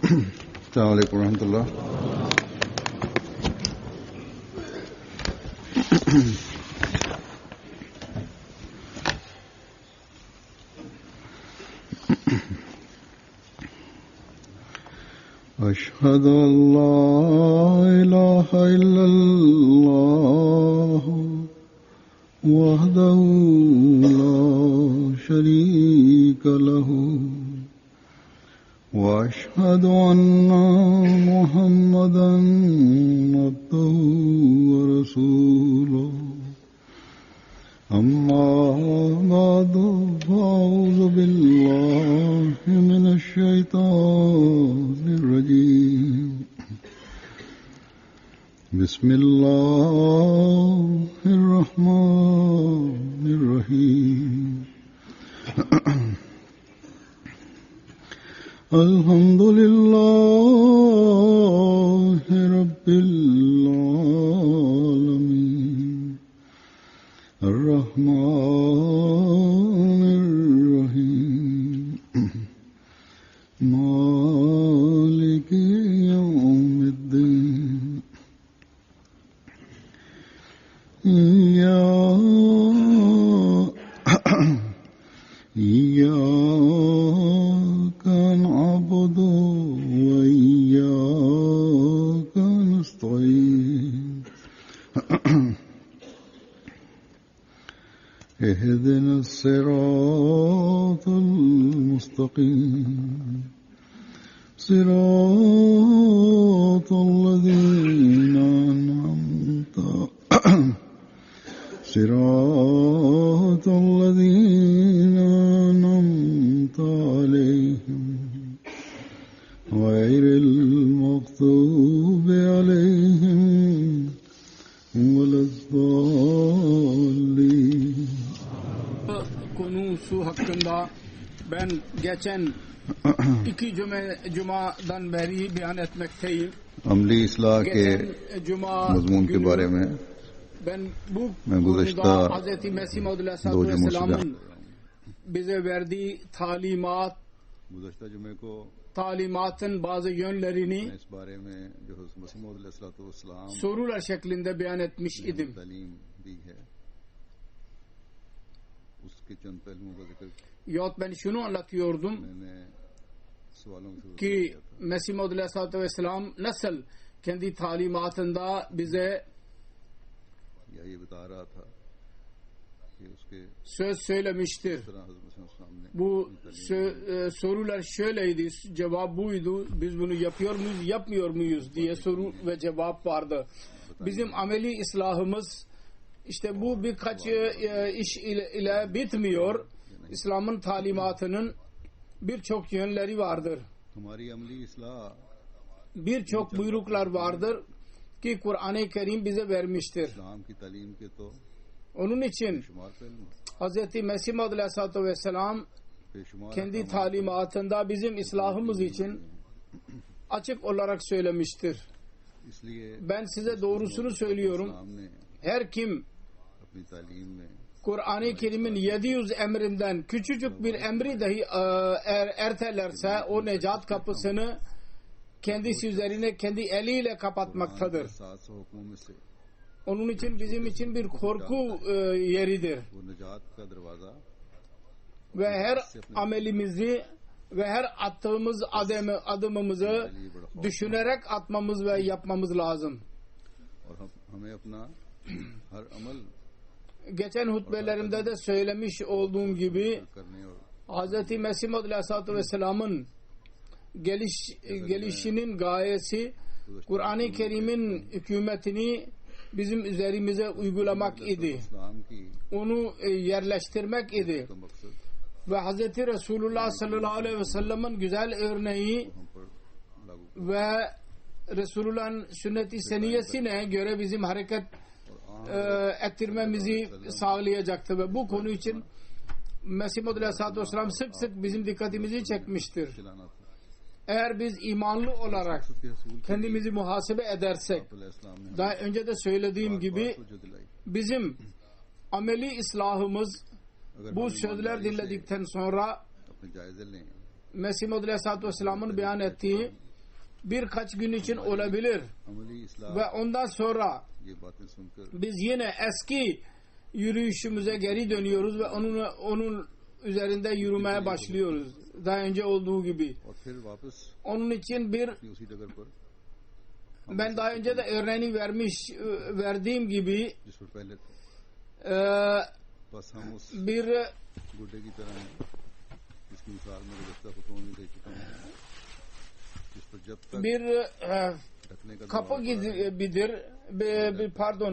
Esselamu Aleyküm ve Rahmetullah. Eşhedü en la ilahe illallah vahdehu la şerike lehu وأشهد أن محمدا عبده ورسوله أما بعد فأعوذ بالله من الشيطان الرجيم بسم الله الرحمن الرحيم الحمد لله رب العالمين الرحمن الرحيم مالك يوم الدين إياك نعبد وإياك نستعين اهدنا الصراط المستقيم صراط الذين أنعمت صراط الذين أنعمت عليهم غير المغضوب عليهم ولا الضالين. Konusu hakkında ben geçen iki cumadan beri beyan etmekteyim. अमली इसलाह के मजमून के बारे में ben bu मैं गुज़श्ता Hz. Mesih Maud Aleyhisselam'ın bize verdiği गुज़श्ता जुमे को talimatın bazı yönlerini इस बारे में जो मसीह मौद अलैहिस्सलाम sorular şeklinde beyan etmiş idim. तालीम दी है उसके चंद पहलुओं का जिक्र Yahut ben şunu anlatıyordum मैंने सवालों की शुरुआत ki Mesih Maud Aleyhisselam nasıl kendi talimatında bize या ये बता रहा था कि उसके söz söylemiştir. तरह हज़रत मसीह ने Bu sorular şöyleydi, cevap buydu. Biz bunu yapıyor muyuz, yapmıyor muyuz diye soru ve cevap vardı. Bizim ameli islahımız işte bu birkaç iş ile bitmiyor. İslam'ın talimatının birçok yönleri vardır. हमारी अमली इसलाह Birçok buyruklar vardır ki Kur'an-ı Kerim bize vermiştir. इस्लाम की तालीम के तो Onun için शुमार पहलू Hz. Mesih Maud Aleyhisselatü Vesselam बेशुमार kendi talimatında bizim islahımız için açık olarak söylemiştir. इसलिए Ben size doğrusunu söylüyorum. इस्लाम ने Her kim अपनी तालीम में Kur'an-ı Kerim'in 700 emrinden küçücük bir emri dahi ertelerse o necat kapısını kendisi üzerine kendi eliyle kapatmaktadır. 700 हुक्मों में से Onun için bizim için bir korku yeridir. वो निजात का दरवाजा Ve her amelimizi ve her attığımız adımımızı düşünerek atmamız ve yapmamız lazım. और हमें अपना हर अमल Geçen hutbelerimde de söylemiş olduğum gibi करने और Hz. Mesih Maud Aleyhisselatü Vesselam'ın gelişinin gayesi Kur'an-ı Kerim'in hükümetini bizim üzerimize uygulamak idi. इस्लाम की Onu yerleştirmek idi. का मकसद Ve Hz. Resulullah sallallahu aleyhi ve sellem'in güzel örneği हम पर लागू ve Resulullah'ın sünnet-i seniyesine göre bizim hareket ettirmemizi sağlayacaktı ve bu konu için Mesih Maud Aleyhisselatü Vesselam sık sık bizim dikkatimizi çekmiştir. चलाना था Eğer biz imanlı olarak kendimizi muhasebe edersek, इस्लाम ने daha önce de söylediğim gibi जो दिलाई bizim ameli islahımız अगर bu हम sözler ईमानदारी से dinledikten sonra अपने जायजे लें Mesih Maud Aleyhisselatü Vesselam'ın beyan ettiği birkaç gün için olabilir अमली इस्लाह ve ondan sonra ये बातें सुनकर biz yine eski yürüyüşümüze geri dönüyoruz ve onun üzerinde yürümeye başlıyoruz. Daha önce olduğu gibi. और फिर वापस Onun için bir उसी डगर पर ben daha önce de örneğini verdiğim gibi जिस पर पहले थे बस हम उस bir गुड्डे की तरह हैं जिसकी मिसाल में गुज़श्ता खुतबों में दे चुका हूँ जिस पर जब तक bir ढकने का kapı gibidir.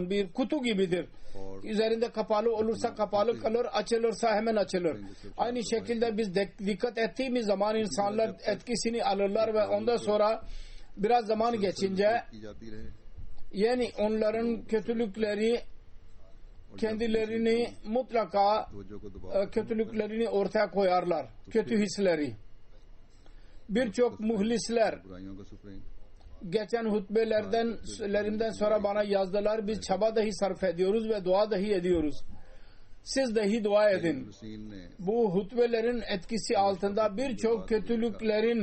Bir kutu gibidir. और Üzerinde kapalı olursa kapalı kalır, açılırsa hemen açılır. Aynı şekilde biz dikkat ettiğimiz zaman insanlar etkisini alırlar ve ondan sonra biraz zaman geçince की जाती रहे yani onların kötülükleri kendilerini mutlaka तवज्जो को दबाव kötülüklerini ortaya koyarlar. Kötü hisleri. Birçok muhlisler बुराइयों का supreme geçen hutbelerimden sonra bana yazdılar. Biz çaba dahi sarf ediyoruz ve dua dahi ediyoruz. Siz dahi dua edin. Hussain ने Bu hutbelerin etkisi altında birçok kötülüklerin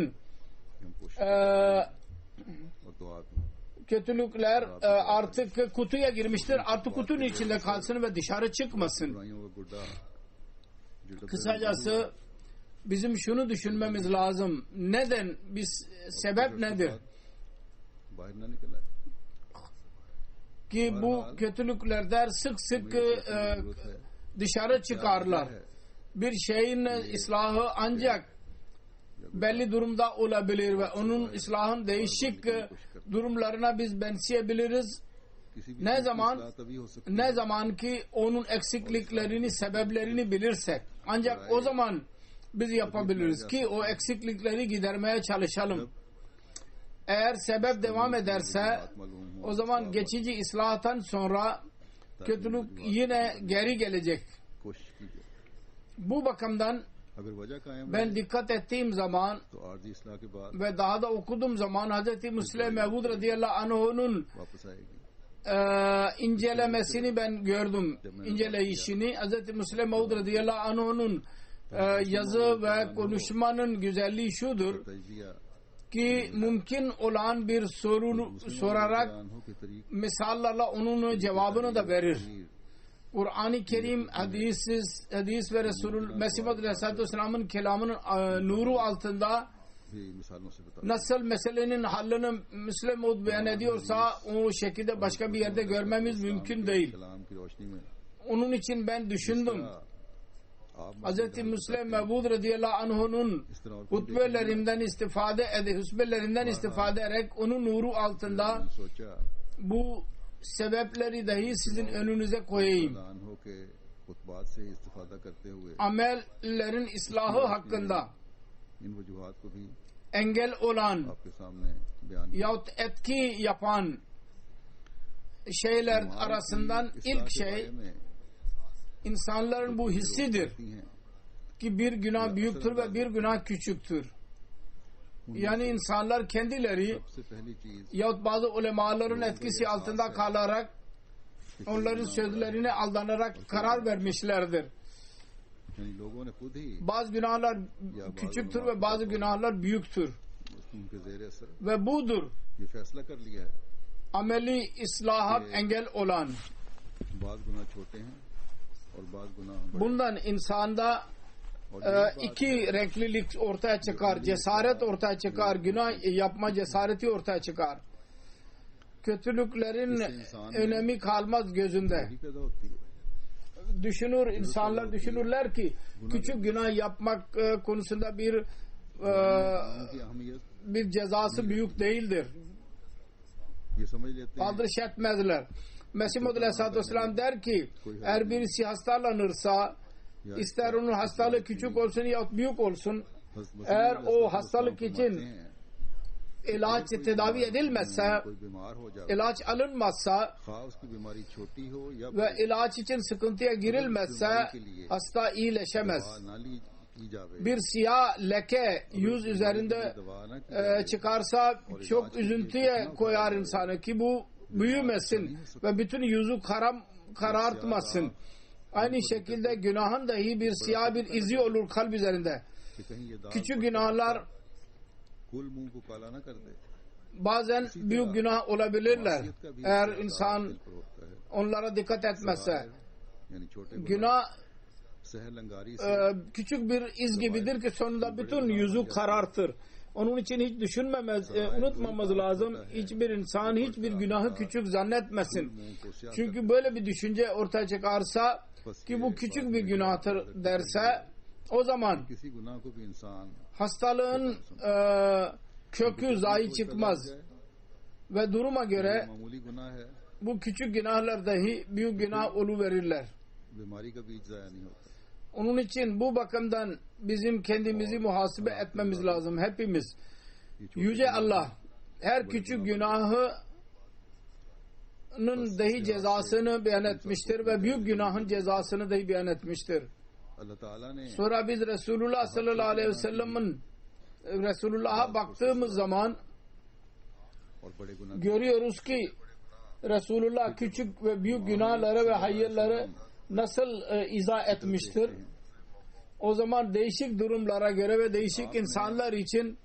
हम कोशिश और दुआ की kötülükler artık kutuya girmiştir. Artık kutunun içinde kalsın ve dışarı çıkmasın. बुराइयों का गुड्डा जो Kısacası bizim şunu düşünmemiz lazım. Neden? Sebep nedir? बाहर ना निकला है Ki bu kötülüklerden sık sık dışarı çıkarlar. Bir şeyin ıslahı ancak belli durumda olabilir ve onun ıslahın değişik durumlarına biz benzeyebiliriz. किसी भी Ne zaman इस्लाह तभी हो सकती ne zaman ki onun eksikliklerini, sebeplerini bilirsek ancak o zaman biz yapabiliriz ki o eksiklikleri gidermeye çalışalım. Eğer sebep devam ederse o zaman geçici ıslahtan sonra kötülük yine geri gelecek. कोशिश कीजिए Bu bakımdan अगर वजह कायम ben dikkat ettiğim zaman तो आर्जी इस्लाह के बाद ve daha da okuduğum zaman Hz. Müslim Mevud radıyallahu anh'unun वापस आएगी incelemesini ben gördüm. İnceleyişini Hz. Müslim Mevud radıyallahu anh'unun yazı ve konuşmanın güzelliği şudur तजिया ki mümkün olan bir soru sorarak हो के तरीक misallarla onun cevabını da verir. Kur'an-ı Kerim hadis ve Resulü Mesih Aleyhisselatü Vesselam'ın kelamının nuru altında भी मिसालों से बता nasıl meselenin hallını Müslim beyan ediyorsa o şekilde başka bir yerde görmemiz mümkün değil. कलाम की रोशनी में Onun için ben düşündüm. आप Hz. Müslim Mevud radıyallahu anh'unun hutbelerinden istifade ederek onun nuru altında सोचा bu sebepleri dahi sizin önünüze koyayım. हो के खुतबात से इस्तिफादा करते हुए Amellerin ıslahı hakkında इन वजूहात को भी engel olan आपके सामने बयान किया yahut etki yapan şeyler arasından ilk şey insanların bu hissidir ki bir günah büyüktür ve bir günah küçüktür. Yani insanlar kendileri सबसे पहली चीज yahut bazı ulemaların etkisi altında kalarak onların sözlerine aldanarak karar vermişlerdir. यानी लोगों ने खुद ही Bazı günahlar küçüktür ve bazı günahlar büyüktür. उनके ज़ेर असर Ve budur ये फैसला कर लिया है ameli islahat engel olan. बाज गुनाह छोटे हैं और बाज गुनाह बड़े Bundan insanda iki renklilik ortaya çıkar. Cesaret ortaya çıkar. Günah yapma cesareti ortaya çıkar. Kötülüklerin önemi kalmaz gözünde. ही पैदा होती है İnsanlar düşünürler ki küçük günah yapmak konusunda कि अहमियत bir cezası büyük değildir. ये समझ लेते हैं Aldırış etmezler. Mesih Muhammed Aleyhisselatü Vesselam der ki eğer birisi hastalanırsa ister onun hastalığı küçük olsun ya büyük olsun eğer o hastalık için ilaç tedavi edilmezse कोई बीमार हो जाए ilaç alınmazsa खा उसकी बीमारी छोटी हो या ve ilaç için sıkıntıya girilmezse hasta iyileşemez. दवा ना ली की जावे Bir siyah leke yüz üzerinde दवा ना की çıkarsa çok üzüntüye koyar insanı ki bu büyümesin ve bütün yüzü karartmasın. Aynı şekilde günahın dahi bir siyah bir izi olur kalp üzerinde. कि कहीं ये दाग Küçük günahlar कुल मुंह को काला ना कर दे bazen büyük günah olabilirler. Eğer insan onlara dikkat etmezse. Günah küçük bir iz gibidir ki sonunda bütün yüzü karartır. Onun için hiç unutmamız lazım. Hiçbir insan hiçbir günahı küçük zannetmesin. Çünkü böyle bir düşünce ortaya çıkarsa ki bu küçük bir günahtır derse, o zaman hastalığın kökü zayi çıkmaz. Ve duruma göre bu küçük günahlar dahi büyük günah oluverirler. Onun için bu bakımdan bizim kendimizi muhasebe etmemiz lazım hepimiz. Yüce Allah her küçük günahının dahi cezasını beyan etmiştir ve büyük günahın cezasını dahi beyan etmiştir. Sonra biz Resulullah sallallahu aleyhi ve sellem'in Resulullah'a baktığımız zaman görüyoruz ki Resulullah küçük ve büyük günahları ve hayırları nasıl izah etmiştir. O zaman değişik durumlara göre ve değişik insanlar için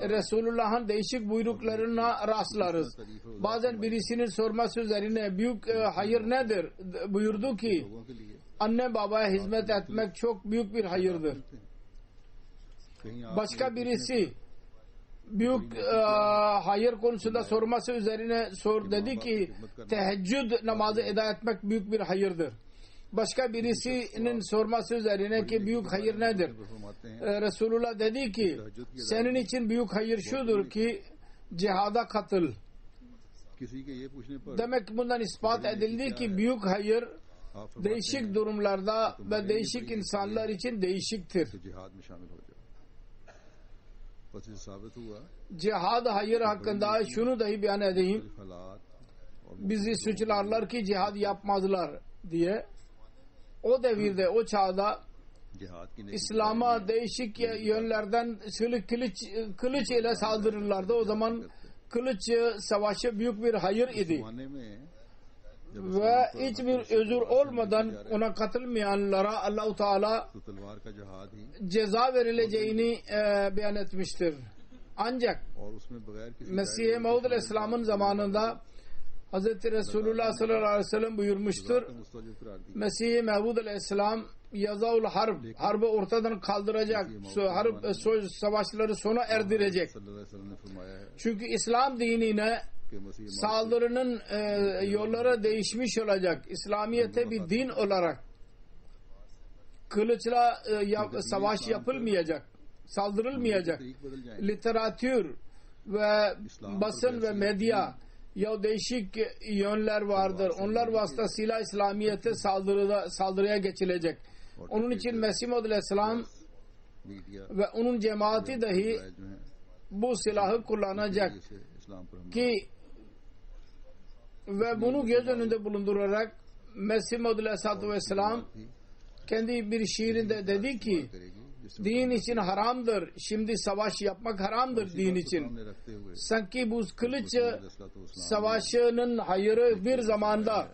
Resulullah'ın değişik buyruklarına rastlarız. Bazen birisinin sorması üzerine büyük hayır nedir buyurdu ki anne babaya hizmet etmek çok büyük bir hayırdır. Başka birisi büyük hayır konusunda sorması üzerine dedi ki teheccüd namazı eda etmek büyük bir hayırdır. Başka birisinin sorması üzerine ki büyük hayır nedir? Resulullah dedi ki senin için büyük hayır şudur ki cihada katıl. Demek ki bundan ispat edildi ki büyük hayır değişik durumlarda ve değişik insanlar için değişiktir. Cihad hayır hakkında şunu dahi beyan edeyim. Bizi suçlarlar ki cihad yapmazlar diye. O devirde, o çağda İslam'a değişik yönlerden kılıç ile saldırırlardı. O zaman kılıç savaşı büyük bir hayır idi. Ve hiçbir özür olmadan ona katılmayanlara Allah-u Teala ceza verileceğini beyan etmiştir. Ancak Mesih-i Maud Aleyhisselam'ın zamanında Hz. Resulullah sallallahu aleyhi ve sellem buyurmuştur. Mesih-i Maud Aleyhisselam yazaul harbı ortadan kaldıracak, savaşları sona erdirecek. Çünkü İslam dinine saldırının yolları değişmiş olacak. İslamiyet'e bir din olarak kılıçla savaş yapılmayacak, saldırılmayacak. Literatür ve basın ve medya ya değişik yönler vardır. Onlar vasıtasıyla İslamiyet'e saldırıya geçilecek. Onun için Mesih Maud Aleyhisselam ve onun cemaati dahi bu silahı kullanacak ki ve bunu göz önünde bulundurarak Mesih Maud Aleyhisselatü Vesselam kendi bir şiirinde dedi ki din için haramdır. Şimdi savaş yapmak haramdır din için. Sanki bu kılıç savaşının hayırı bir zamanda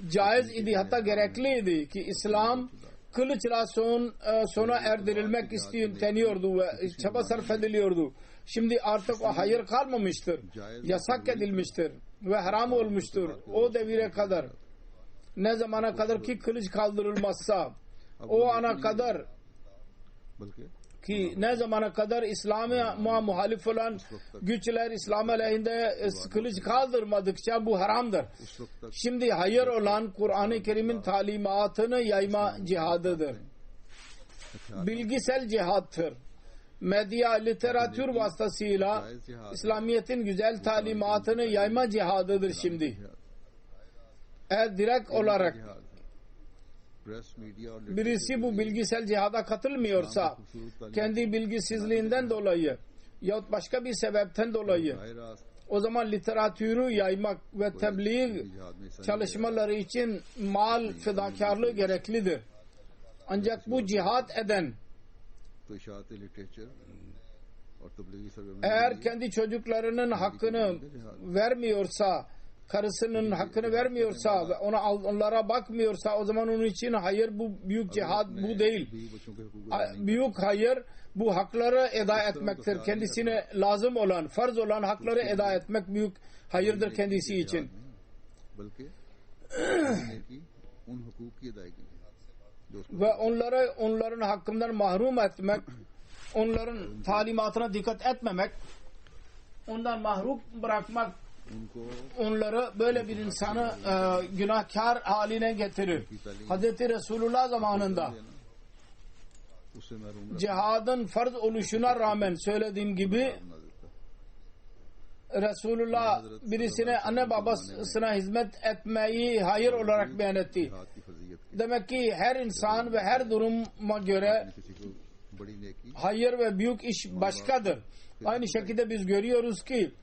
caiz idi, hatta gerekliydi ki İslam kılıçla sona erdirilmek isteniyordu ve çaba sarf ediliyordu. Şimdi artık o hayır kalmamıştır. Yasak edilmiştir ve haram olmuştur. O devire kadar, ne zamana kadar ki kılıç kaldırılmazsa, o ana kadar ki ne zamana kadar İslam'a muhalif olan güçler İslam aleyhinde kılıç kaldırmadıkça bu haramdır. Şimdi hayır olan Kur'an-ı Kerim'in talimatını yayma cihadıdır. Bilgisel cihattır. Medya, literatür vasıtasıyla İslamiyet'in güzel talimatını yayma cihadıdır şimdi. Eğer direkt olarak birisi bu bilgisel cihada katılmıyorsa, kendi bilgisizliğinden dolayı yahut başka bir sebepten dolayı, o zaman literatürü yaymak ve tebliğ çalışmaları için mal fedakarlığı gereklidir. Ancak bu cihat eden eğer kendi çocuklarının hakkını vermiyorsa karısının hakkını vermiyorsa ve onlara bakmıyorsa o zaman onun için hayır, bu büyük cihad bu değil. Büyük hayır bu hakları eda etmektir. Kendisine lazım olan, farz olan hakları eda etmek büyük hayırdır kendisi için. Ve onların hakkından mahrum etmek, onların talimatına dikkat etmemek, ondan mahrum bırakmak onları, böyle bir insanı günahkar haline getirir. Hazreti Resulullah zamanında cihadın farz oluşuna rağmen söylediğim gibi Resulullah birisine anne babasına hizmet etmeyi hayır olarak beyan etti. Demek ki her insan ve her duruma göre hayır ve büyük iş başkadır. Aynı şekilde biz görüyoruz ki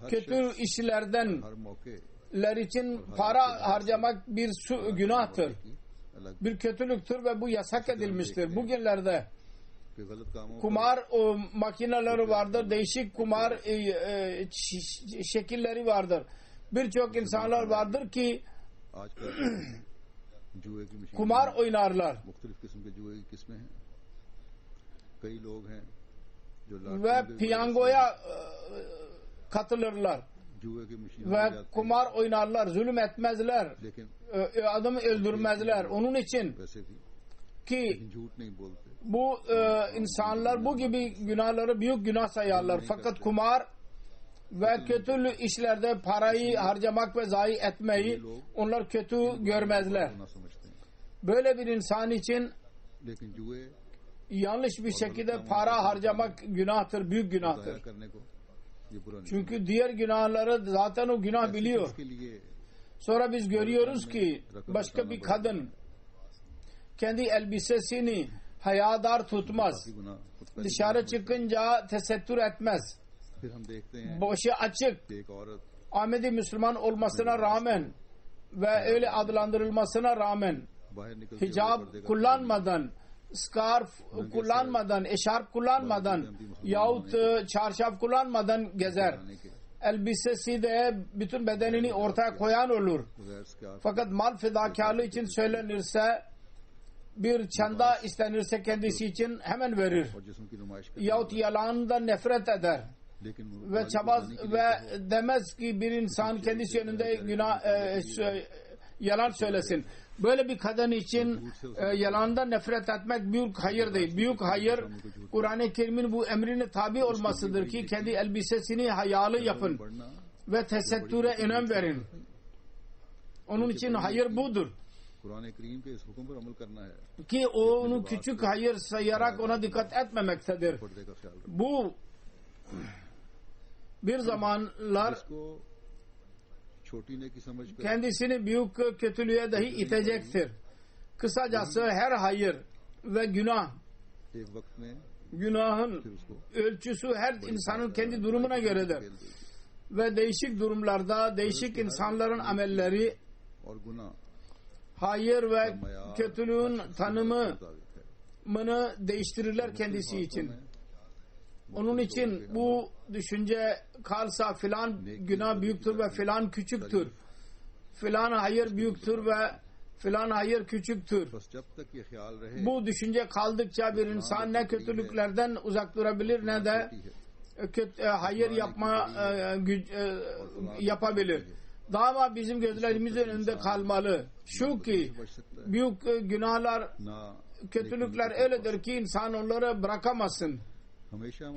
kötü işlerdenler için para harcamak bir günahtır. Bir kötülüktür ve bu yasak edilmiştir. Bugünlerde kumar makineleri vardır, değişik kumar şekilleri vardır. Birçok insanlar vardır ki kumar oynarlar ve piyangoya katılırlar ve kumar oynarlar, zulüm etmezler, adamı öldürmezler. Onun için ki bu insanlar bu gibi günahları büyük günah sayarlar. Fakat kumar ve kötü işlerde parayı harcamak ve zayi etmeyi onlar kötü görmezler. Böyle bir insan için yanlış bir şekilde para harcamak günahtır, büyük günahtır. Çünkü diğer günahları zaten o günah biliyor. Sonra biz görüyoruz ki başka bir kadın kendi elbisesini hayadar tutmaz. Dışarı çıkınca tesettür etmez. Başı açık. Ahmedi Müslüman olmasına rağmen ve öyle adlandırılmasına rağmen hicab kullanmadan, scarf kullanmadan, eşarp kullanmadan yahut çarşaf kullanmadan gezer. Elbisesi de bütün bedenini ortaya koyan olur. Fakat mal fedakarlığı için söylenirse, bir çanda istenirse kendisi için hemen verir. Yahut yalandan nefret eder. Ve çabaz ve demez ki bir insan kendisi önünde yalan söylesin. Böyle bir kadın için yalandan nefret etmek büyük hayır değil. Büyük hayır Kur'an-ı Kerim'in bu emrine tabi olmasıdır ki kendi elbisesini hayalı yapın ve tesettüre önem verin. Onun için hayır budur. Ki onu küçük hayır sayarak ona dikkat etmemektedir. Bu bir zamanlar kendisini büyük kötülüğe dahi itecektir. Kısacası her hayır ve günahın ölçüsü her insanın kendi durumuna göredir. Ve değişik durumlarda değişik insanların amelleri hayır ve kötülüğün tanımını değiştirirler kendisi için. Onun için bu düşünce kalsa filan günah büyüktür ve filan küçüktür. Filan hayır büyüktür ve filan hayır küçüktür. Bu düşünce kaldıkça bir insan ne kötülüklerden uzak durabilir ne de hayır yapabilir. Daima bizim gözlerimizin önünde kalmalı. Şu ki büyük günahlar, kötülükler öyledir ki insan onları bırakamazsın.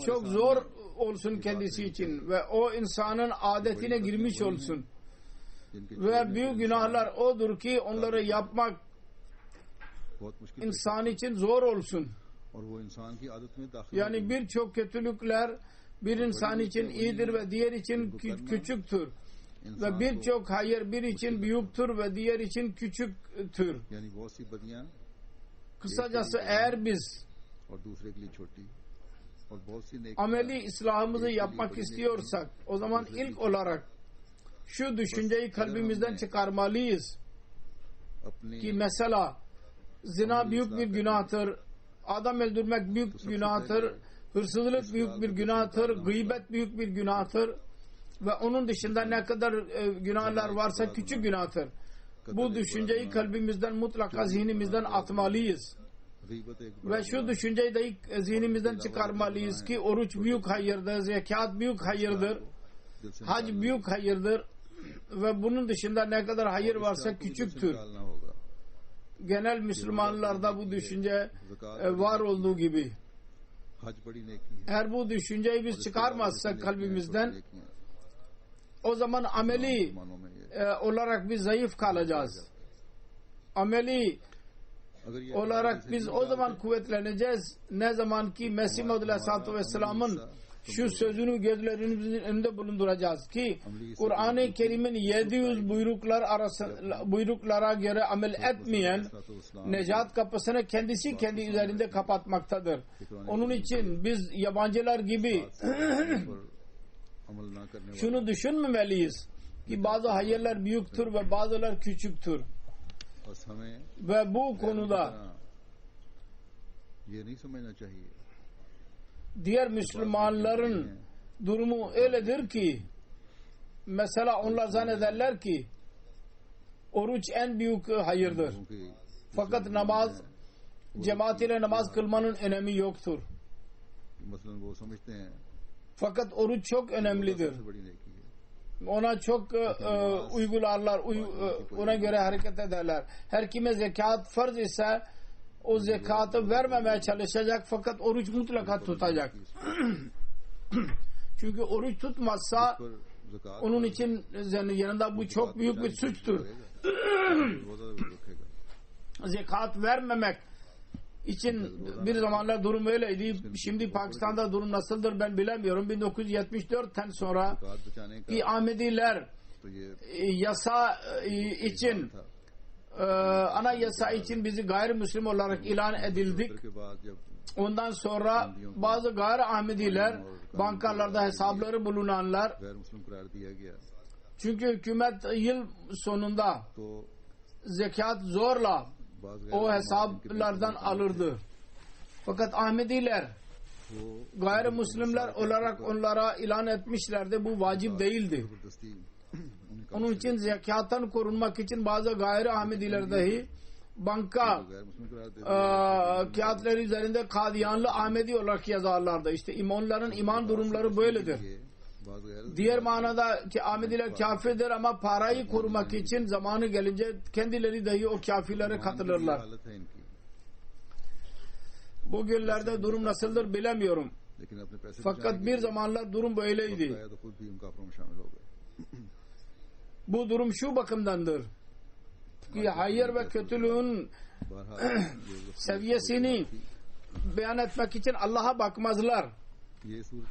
Çok zor olsun kendisi için ve o insanın adetine girmiş olsun. Ve büyük günahlar odur ki onları yapmak insan için zor olsun. Yani birçok kötülükler bir insan için iyidir ve diğer için küçüktür. Ve birçok hayır bir için büyüktür ve diğer için küçüktür. Kısacası eğer biz ameli İslam'ımızı yapmak istiyorsak o zaman ilk olarak şu düşünceyi kalbimizden çıkarmalıyız ki mesela zina büyük bir günahtır, adam öldürmek büyük günahtır, hırsızlık büyük bir günahtır, gıybet büyük bir günahtır ve onun dışında ne kadar günahlar varsa küçük günahtır. Bu düşünceyi kalbimizden mutlaka zihnimizden atmalıyız. Ve şu düşünceyi de zihnimizden çıkarmalıyız ki oruç büyük hayırdır, zekat büyük hayırdır, hac büyük hayırdır ve bunun dışında ne kadar hayır varsa küçüktür. Genel Müslümanlarda bu düşünce var olduğu gibi. Eğer bu düşünceyi biz çıkarmazsak kalbimizden, o zaman ameli olarak biz zayıf kalacağız. Ameli olarak biz o zaman kuvvetleneceğiz ne zaman ki Mesih Maud Aleyhisselatü Vesselam'ın şu sözünü gözlerimizin önünde bulunduracağız ki Kur'an-ı Kerim'in 700 buyruklara göre amel etmeyen necat kapısını kendisi kendi üzerinde kapatmaktadır. Onun için biz yabancılar gibi şunu düşünmemeliyiz ki bazı hayırlar büyüktür ve bazılar küçüktür. Ve bu konuda diğer Müslümanların durumu öyledir ki mesela onlar zannederler ki oruç en büyük hayırdır. Fakat namaz, cemaat ile namaz kılmanın önemi yoktur. Fakat oruç çok önemlidir. Ona çok uygularlar, ona göre hareket ederler. Her kime zekat farz ise o zekatı vermemeye çalışacak fakat oruç mutlaka tutacak. Çünkü oruç tutmazsa onun için yanında bu çok büyük bir suçtur. Zekat vermemek için bir zamanlar durum öyleydi. Şimdi Pakistan'da durum nasıldır ben bilemiyorum. 1974'ten sonra ki Ahmediler yasa için ana yasa için bizi gayrimüslim olarak ilan edildik. Ondan sonra bazı gayri Ahmediler bankalarda hesapları bulunanlar, çünkü hükümet yıl sonunda zekat zorla o hesaplardan alırdı. Fakat Ahmediler gayrimüslimler olarak onlara ilan etmişlerdi. Bu vacip değildi. Onun için zekattan korunmak için bazı gayri Ahmediler dahi banka kağıtları üzerinde Kadiyanlı Ahmedi olarak yazarlardı. İşte onların iman durumları böyledir. Diğer manada ki Ahmediler kafirdir ama parayı korumak için zamanı gelince kendileri dahi o kafirlere katılırlar. Bugünlerde durum nasıldır bilemiyorum. Fakat bir zamanlar durum böyleydi. Bu durum şu bakımdandır ki hayır ve kötülüğün seviyesini beyan etmek için Allah'a bakmazlar.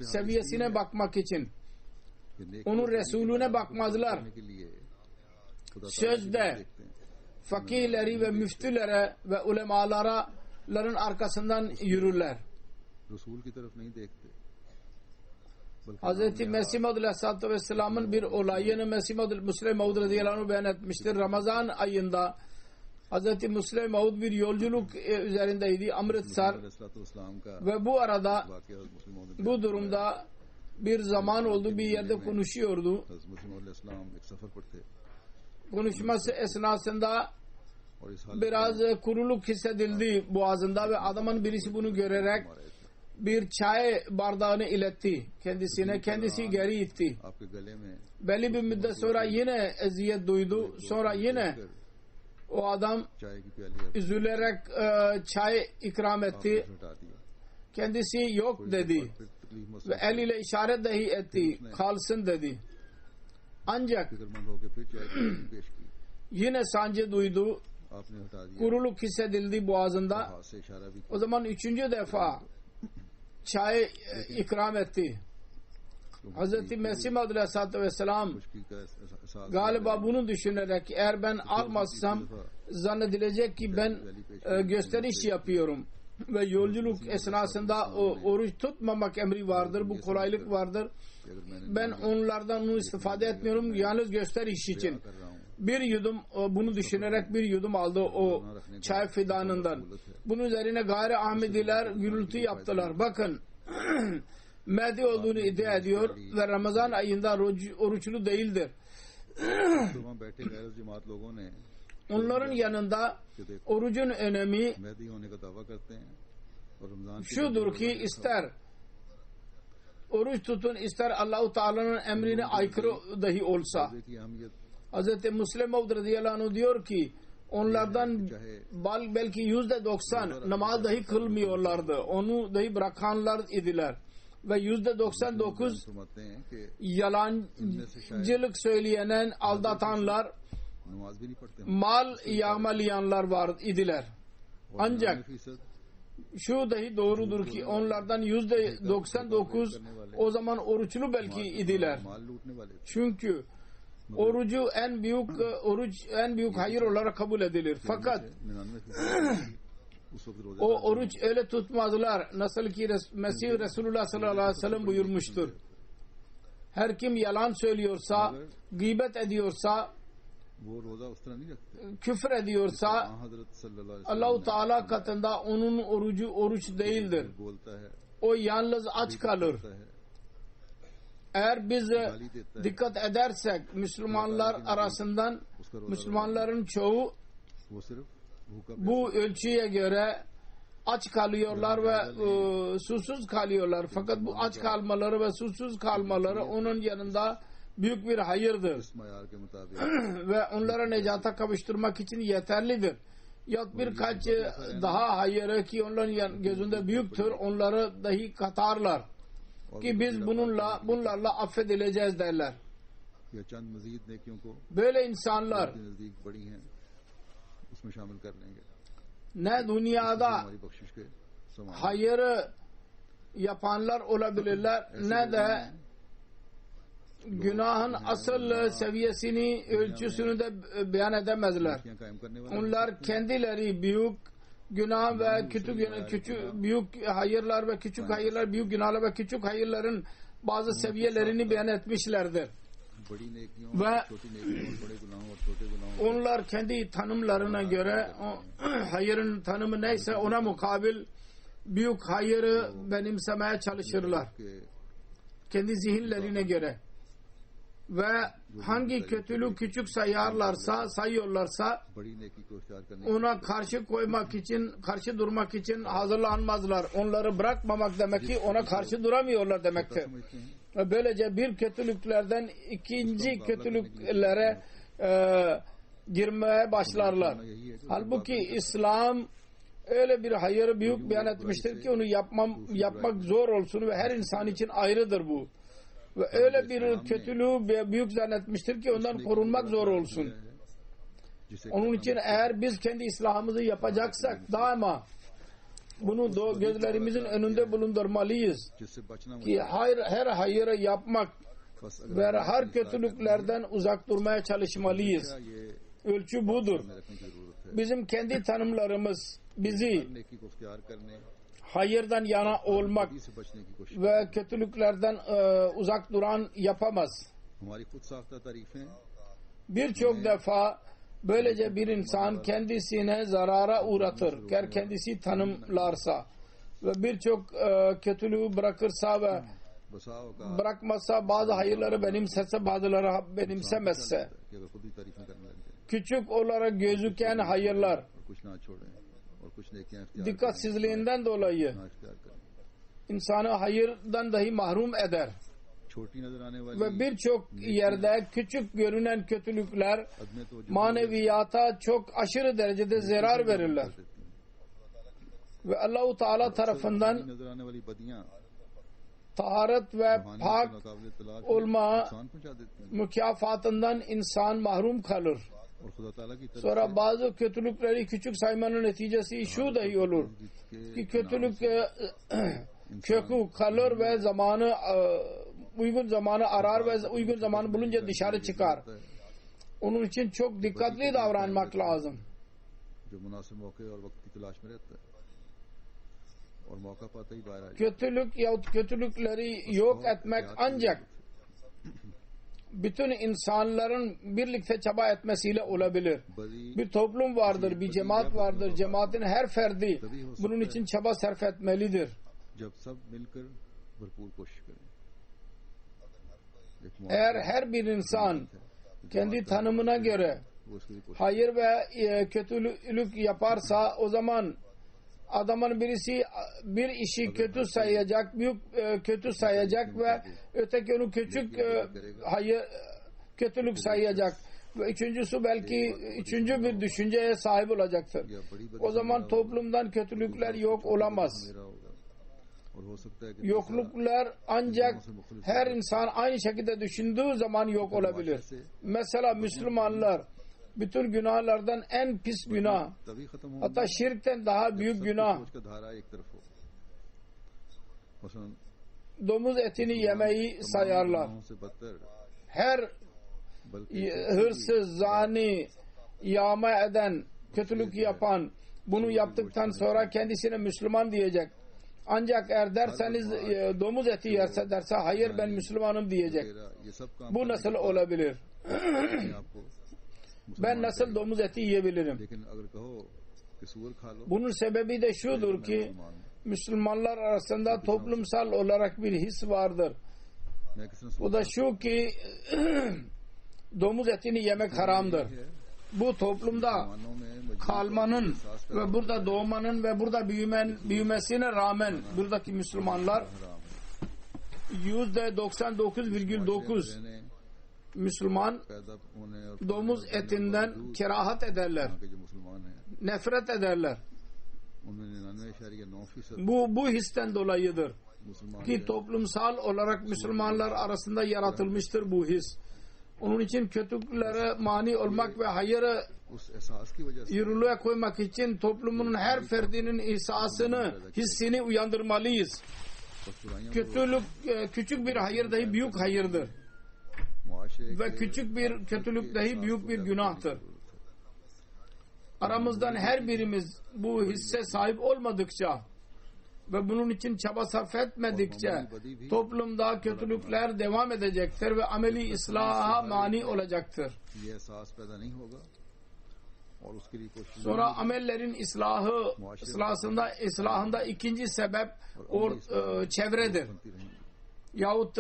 Seviyesine bakmak için onun Resulüne bakmazlar. Sözde fakirleri ve müftülere ve ulemaların arkasından yürürler. Hz. Mesih Maud Aleyhisselatü Vesselam'ın bir olayını Mesih Maud radıyallahu anh beyan etmiştir. Ramazan ayında Hz. Müslim Maud bir yolculuk üzerindeydi Amritsar ve bu arada bu durumda bir zaman oldu, bir yerde konuşuyordu. Konuşması esnasında biraz kuruluk hissedildi boğazında ve adamın birisi bunu görerek bir çay bardağını iletti kendisine. Kendisi geri itti. Belli bir müddet sonra yine eziyet duydu. Sonra yine o adam üzülerek çay ikram etti. Kendisi yok dedi ve eliyle işaret dahi etti. Kalsın dedi. Ancak yine sancı duydu. Kuruluk hissedildi boğazında. O zaman 3. defa çay ikram etti. Hz. Mesih Maud Aleyhisselatü Vesselam galiba bunu düşünerek eğer ben almazsam zannedilecek ki ben gösteriş yapıyorum ve yolculuk esnasında oruç tutmamak emri vardır. Bu kolaylık vardır. Ben onlardan onu istifade etmiyorum. Yalnız gösteriş için. Bir yudum bunu düşünerek bir yudum aldı o çay fidanından. Bunun üzerine gayri Ahmediler gürültü yaptılar. Bakın Mehdi olduğunu iddia ediyor ve Ramazan ayında oruçlu değildir. वहाँ बैठे गैर जमात लोगों ने Onların yanında orucun önemi Mehdi होने का दावा करते हैं और रमजान के şudur ki ister oruç tutun ister Allah-u Teala'nın emrine aykırı dahi olsa. रोजे की अहमियत Hz. Müslim Maud radıyallahu anh diyor ki onlardan belki %90 namaz dahi kılmıyorlardı. Onu dahi bırakanlar idiler. Ve %99 फरमाते हैं कि yalancılık söyleyen, aldatanlar, नमाज भी नहीं पढ़ते mal yağmalayanlar var idiler. Ancak 90% şu dahi doğrudur ki onlardan %99 o zaman oruçlu belki idiler. माल लूटने वाले थे Çünkü orucu oruç en büyük hayır olarak kabul edilir. Fakat 99% उस वक्त रोजा o oruç öyle tutmazlar. Nasıl ki Mesih Resulullah sallallahu aleyhi ve sellem buyurmuştur. Her kim yalan söylüyorsa, gıybet ediyorsa, वो रोजा उस तरह नहीं रखते küfür ediyorsa हजरत सल्लल्लाहु अलैहि Allah-u Teala katında onun orucu oruç değildir. वसल्लम बोलता है O yalnız aç kalır. कहता है Eğer biz dikkat edersek Müslümanlar arasından Müslümanların çoğu वो सिर्फ भूखा bu ölçüye göre aç kalıyorlar ve susuz kalıyorlar. Fakat bu aç kalmaları ve susuz kalmaları onun yanında büyük bir hayırdır. इस मयार के मुताबिक Ve onlara necata kavuşturmak için yeterlidir. Ya birkaç daha hayırı ki onların gözünde büyüktür, onları dahi katarlar. Ki biz bunlarla affedileceğiz derler. या चंद मजीद नेकियों को Böyle insanlar के नजदीक बड़ी हैं उसमें शामिल कर लेंगे ne dünyada हमारी बख्शिश के समान hayırı yapanlar olabilirler ne de günahın asıl seviyesini, ölçüsünü de beyan edemezler. नेकियां कायम करने वाले Onlar kendileri büyük günah ve büyük hayırlar ve küçük hayırlar, büyük günahlar ve küçük hayırların bazı seviyelerini beyan etmişlerdir. बड़ी नेकियों ve छोटी नेकियों और बड़े गुनाहों और छोटे गुनाहों onlar kendi tanımlarına göre hayırın tanımı neyse ona mukabil büyük hayırı benimsemeye çalışırlar. के Kendi zihinlerine göre. Ve hangi kötülüğü küçük sayıyorlarsa बड़ी नेकी को इख्तियार करने ona karşı durmak için hazırlanmazlar. Onları bırakmamak demek ki ona karşı duramıyorlar demektir. समझते हैं Ve böylece bir kötülüklerden ikinci kötülüklere girmeye başlarlar. Halbuki İslam öyle bir hayırı büyük beyan etmiştir ki onu yapmak zor olsun ve her insan için ayrıdır bu. Ve öyle bir kötülüğü büyük zannetmiştir ki ondan korunmak zor olsun. Onun için eğer biz kendi İslam'ımızı yapacaksak daima bunu gözlerimizin önünde bulundurmalıyız. जिससे बचना Ki her hayırı yapmak बस ve her kötülüklerden uzak durmaya çalışmalıyız. ये Ölçü budur. में रखने की जरूरत है Bizim kendi tanımlarımız bizi नेकी को इख्तियार करने hayırdan yana olmak से बचने की कोशिश ve kötülüklerden uzak duran yapamaz. हमारी खुद साख्ता तारीफें Birçok defa böylece bir insan kendisine zarara uğratır. Eğer kendisi tanımlarsa ve birçok kötülüğü bırakırsa ve बसा औकात bırakmazsa bazı hayırları benimsese bazıları benimsemezse कि अगर खुद ही तारीफें करने लग जाए küçük olarak gözüken hayırlar और कुछ ना छोड़ें और कुछ नेकियां इख्तियार dikkatsizliğinden dolayı ना इख्तियार करें insanı hayırdan dahi mahrum eder. छोटी नजर आने वाली Ve birçok yerde küçük görünen kötülükler अदम तवज्जो maneviyata çok aşırı derecede zarar verirler. देती हैं Ve Allah-u Teala tarafından नजर आने वाली बदियां taharet ve pak काबिल तलाक olma नुकसान पहुंचा देती हैं mükafatından insan mahrum kalır. और खुदा ताला की तरफ Sonra bazı kötülükleri küçük saymanın neticesi şu dahi olur ki kötülük kökü kalır ve uygun zamanı arar ve uygun zamanı bulunca dışarı çıkar. Onun için çok dikkatli davranmak lazım. जो मुनासिब मौके और वक्त की तलाश में रहता है और मौका पाता ही बाहर आ जाता Kötülük yahut kötülükleri yok etmek ancak bütün insanların birlikte çaba etmesiyle olabilir. है बड़ी Bir toplum vardır, bir cemaat vardır. Cemaatin her ferdi bunun için çaba sarf etmelidir. जब सब मिलकर भरपूर कोशिश करें। Eğer her bir insan kendi tanımına göre वो उसके लिए कोशिश hayır ve kötülük yaparsa, o zaman adamın birisi bir işi kötü sayacak, büyük kötü sayacak ve öteki onu küçük hayır kötülük sayacak ve üçüncüsü belki üçüncü bir düşünceye sahip olacaktır. O zaman toplumdan kötülükler yok olamaz. मेरा होगा और हो सकता है कि Yokluklar ancak her insan aynı şekilde düşündüğü zaman yok olabilir. Mesela Müslümanlar bütün günahlardan en pis günah, तभी खत्म हो hatta şirkten daha büyük günah, सोच का धारा एक तरफ हो। मसलन domuz etini yemeyi sayarlar. गुनाहों से बदतर Her बल्कि hırsız, zani, yağma eden, kötülük yapan bunu yaptıktan sonra kendisine Müslüman diyecek. Ancak eğer derseniz domuz eti yerse derse hayır ben Müslümanım diyecek. ये सब काम Bu nasıl olabilir? करने आपको Ben nasıl domuz eti yiyebilirim? लेकिन अगर कहो कि सूअर खा लो Bunun sebebi de şudur ki Müslümanlar arasında toplumsal olarak bir his vardır. मैं किसी ने O da şu ki domuz etini yemek haramdır. Bu toplumda मुसलमानों में kalmanın ve burada doğmanın ve burada büyümesine rağmen buradaki Müslümanlar %99,9 रहने Müslüman पैदा होने और domuz etinden kerahat ederler, के जो मुसलमान हैं nefret ederler. उनमें 99.9% Bu histen dolayıdır मुसलमान ki toplumsal olarak Müslümanlar arasında yaratılmıştır bu his. Onun için kötülüklere mani olmak ve hayırı उस एहसास की वजह से yürürlüğe koymak için toplumun her ferdinin ihsasını, hissini uyandırmalıyız. बस बुराइयां Kötülük küçük bir hayır dahi büyük hayırdır मुआशरे ve küçük bir kötülük dahi büyük bir günahtır. Aramızdan her birimiz bu hisse sahip olmadıkça ve bunun için çaba sarf etmedikçe toplumda kötülükler devam edecektir ve ameli ıslaha mani olacaktır. ये एहसास पैदा नहीं होगा और उसके लिए कोशिश Sonra amellerin islahında ikinci sebep çevredir. बनती रहेंगी। Yahut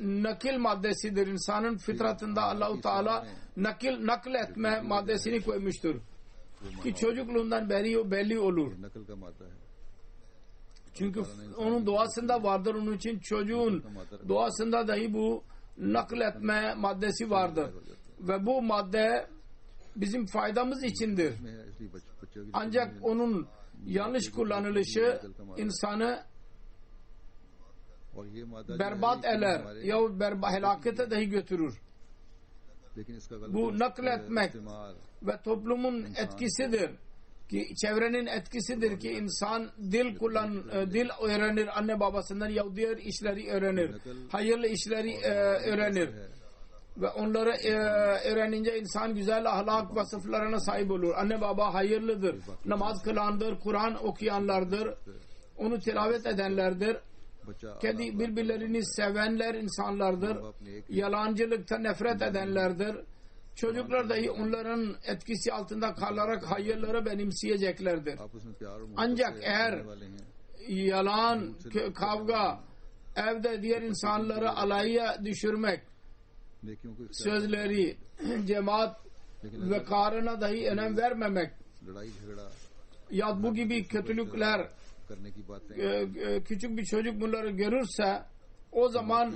nakil maddesidir. İnsanın fıtratında Allah-u Teala nakil etme maddesini koymuştur. Ki çocukluğundan beri o belli olur. नकल का मादा है Çünkü onun doğasında vardır. Onun için çocuğun doğasında dahi bu nakil etme maddesi vardır. Ve bu madde bizim faydamız içindir. में है इसलिए बच्चों की Ancak onun yanlış kullanılışı insanı और ये मादा berbat eder yahut helakete dahi götürür. लेकिन इसका गलत Bu nakil etmek इस्तेमाल ve toplumun etkisidir ki çevrenin etkisidir ki insan dil öğrenir anne babasından ya diğer işleri öğrenir. Hayırlı işleri öğrenir. Ve onları öğrenince insan güzel ahlak vasıflarına sahip olur. Anne baba hayırlıdır. Namaz kılandır, Kur'an okuyanlardır. Onu tilavet edenlerdir. बच्चा Kendi birbirlerini sevenler insanlardır. Yalancılıkta nefret edenlerdir. Çocuklar dahi onların etkisi altında kalarak hayırları benimseyeceklerdir. आपस में प्यार और मोहब्बत Ancak से eğer रहने वाले हैं yalan, kavga, evde diğer insanları alaya düşürmek, नेकियों को इख्तियार sözleri, cemaat ve karına dahi önem vermemek, लड़ाई झगड़ा ya bu gibi kötülükler करने की बातें küçük bir çocuk bunları görürse o zaman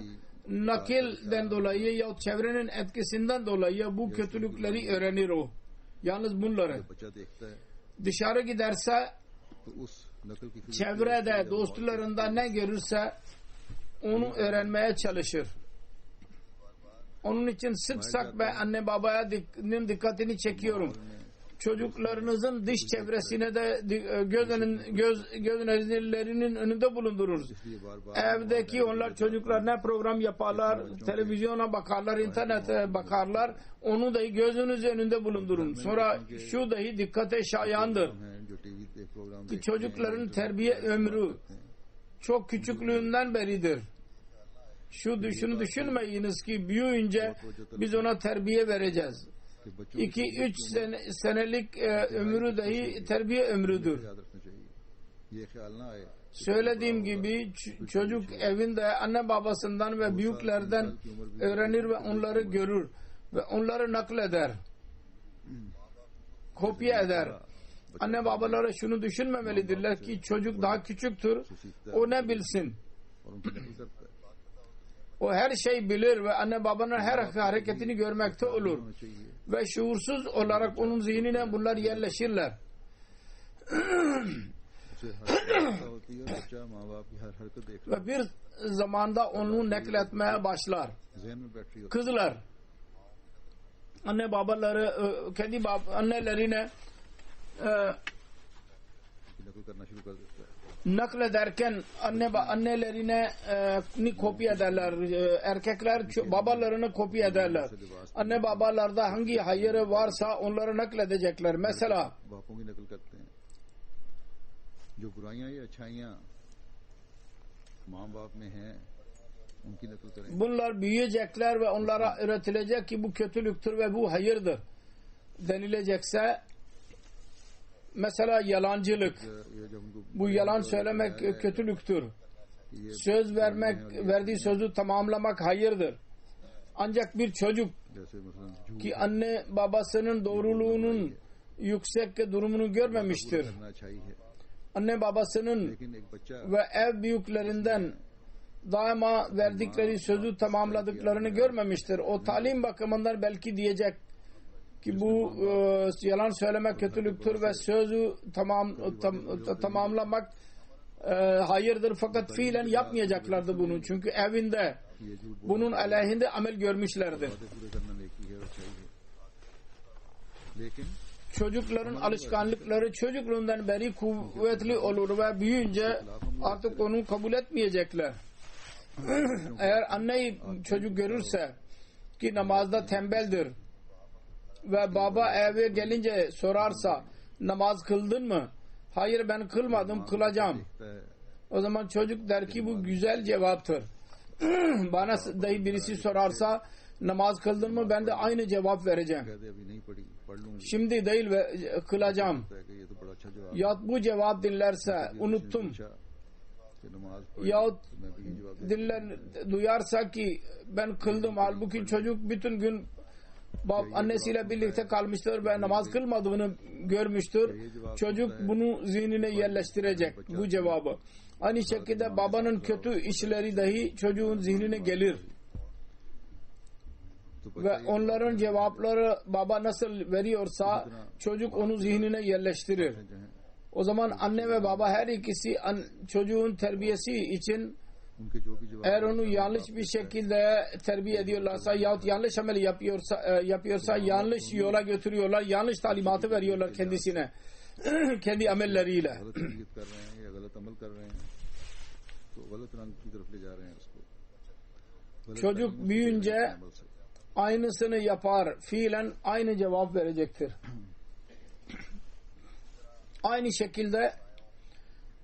nakilden dolayı ya çevrenin etkisinden dolayı bu kötülükleri öğrenir o. Yalnız bunları बच्चा देखता है dışarı giderse तो उस नकल की फिर çevrede, dostlarında ne görürse onu öğrenmeye çalışır. Onun için sık sık ben anne babaya dikkatini çekiyorum. Çocuklarınızın dış çevresine de göz önlerinin önünde bulundururuz. इसलिए बार बार Evdeki onlar çocuklar ne program yaparlar, televizyona bakarlar, internete bakarlar. Onu dahi gözünüz önünde bulundurun. Sonra şu dahi dikkate şayandır. हैं जो टीवी पे programme Ki çocukların terbiye ömrü çok küçüklüğünden beridir. Şunu düşünmeyiniz ki büyüyünce biz ona terbiye vereceğiz. 2-3 senelik ömrü dahi terbiye ömrüdür. याद रखना चाहिए ये ख्याल ना आए Söylediğim gibi çocuk evinde anne babasından ve büyüklerden öğrenir ve onları görür ve onları nakleder, kopya eder. Anne babaları şunu düşünmemelidirler ki çocuk daha küçüktür, o ne bilsin. और उनकी नकल करता है। O her şey bilir ve anne babanın her hareketini görmekte olur. होना चाहिए Ve şuursuz olarak onun zihnine bunlar yerleşirler. उसे हर होती है, बच्चा माँ बाप की हर हरकत देख Ve bir zamanda onu nakletmeye başlar. जहन में बैठ रही होती Kızlar anne babaları kendi annelerine है, नकल करना शुरू कर देता है। naklederken annelerine ni kopya ederler. Erkekler babalarını kopya ederler. Anne babalarda hangi hayırı varsa onları nakledecekler. Mesela बापों की नकल करते हैं। जो बुराइयां या अच्छाइयां माँ बाप में हैं उनकी नकल करें। bunlar büyüyecekler ve onlara öğretilecek ki bu kötülüktür ve bu hayırdır denilecekse, mesela yalancılık, ये जब उनको bu yalan söylemek kötülüktür. Söz verdiği sözü tamamlamak hayırdır. Ancak bir çocuk जैसे मसलन ki anne babasının doğruluğunun yüksek durumunu görmemiştir, करना अच्छाई है, anne babasının लेकिन एक बच्चा ve ev büyüklerinden daima verdikleri sözü tamamladıklarını görmemiştir. O talim bakımından belki diyecek ki bu yalan söylemek kötülüktür ve sözü tamamlamak hayırdır, fakat fiilen yapmayacaklardı bunu. Çünkü evinde ये झूठ bunun aleyhinde amel görmüşlerdi. बातें पूरे करना नेकी है और अच्छाई है। लेकिन Çocukların alışkanlıkları çocukluğundan beri kuvvetli olur ve büyüyünce artık onu kabul etmeyecekler. Eğer anneyi çocuk görürse ki namazda tembeldir ve baba eve gelince sorarsa namaz kıldın mı? Hayır, ben kılmadım, kılacağım. देखता है O zaman çocuk der ki bu güzel cevaptır. Bana dahi birisi sorarsa namaz kıldın mı? Ben de aynı cevap vereceğim. कहते अभी नहीं पढ़ी, पढ़ लूंगी। Şimdi değil ve kılacağım. कहता है कि ये तो बड़ा अच्छा जवाब है। Yahut bu cevap dinlerse unuttum. पूछा कि नमाज पढ़ी, Yahut तो मैं भी ये जवाब duyarsa ki ben kıldım. Halbuki çocuk bütün gün annesiyle birlikte kalmıştır ve namaz kılmadığını görmüştür. Çocuk bunu zihnine yerleştirecek, bu cevabı. Aynı şekilde babanın kötü işleri dahi çocuğun zihnine gelir. Ve onların cevapları baba nasıl veriyorsa çocuk onu zihnine yerleştirir. O zaman anne ve baba her ikisi çocuğun terbiyesi için उनके जो भी जवाब eğer onu yanlış bir şekilde terbiye ediyorlarsa yahut yanlış amel yapıyorsa yanlış yola götürüyorlar, yanlış talimatı veriyorlar kendisine kendi amelleriyle. गलत तरीक़त कर रहे हैं या गलत अमल कर रहे हैं तो गलत रंग की तरफ ले जा रहे हैं उसको। गलत Çocuk तालीम से büyüyünce अमल से। aynısını yapar, fiilen aynı cevap verecektir. Aynı şekilde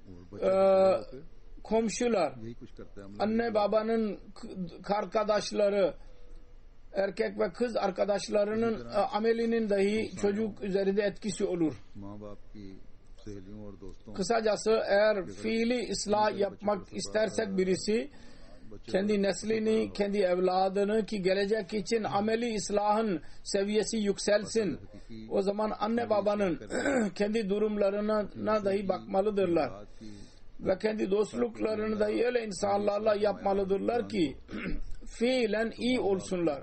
और बच्चे komşular, यही कुछ करता है। हम लोग anne babanın arkadaşları, erkek ve kız arkadaşlarının amelinin dahi çocuk üzerinde etkisi olur. माँ बाप की सहेलियों और दोस्तों Kısacası eğer fiili ıslah yapmak istersek birisi kendi neslini, kendi evladını ki gelecek için ameli ıslahın seviyesi yükselsin, o zaman anne babanın kendi durumlarına dahi bakmalıdırlar ve kendi dostluklarını dahi öyle insanlarla yapmalıdırlar ki fiilen iyi olsunlar.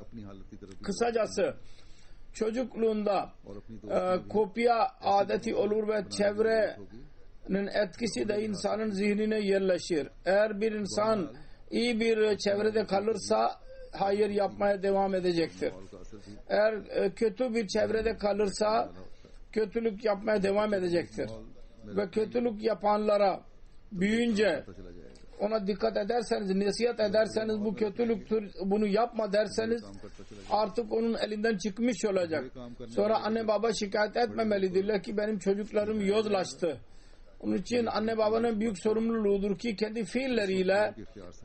अपनी हालत की तरफ Kısacası çocukluğunda और अपनी दोस्ती kopya adeti olur ve çevrenin etkisi de insanın zihnine yerleşir. Eğer bir insan iyi bir çevrede kalırsa hayır yapmaya devam edecektir. का असर भी Eğer kötü bir çevrede kalırsa kötülük yapmaya devam edecektir. Ve kötülük yapanlara büyüyünce पता चला जाएगा। ona dikkat ederseniz, nasihat ederseniz bu kötülüktür, bunu yapma derseniz काम करता चला जाएगा। artık onun elinden çıkmış olacak. Sonra anne baba şikayet etmemelidirler ki benim çocuklarım yozlaştı. Onun için anne babanın büyük sorumluluğudur ki kendi fiilleriyle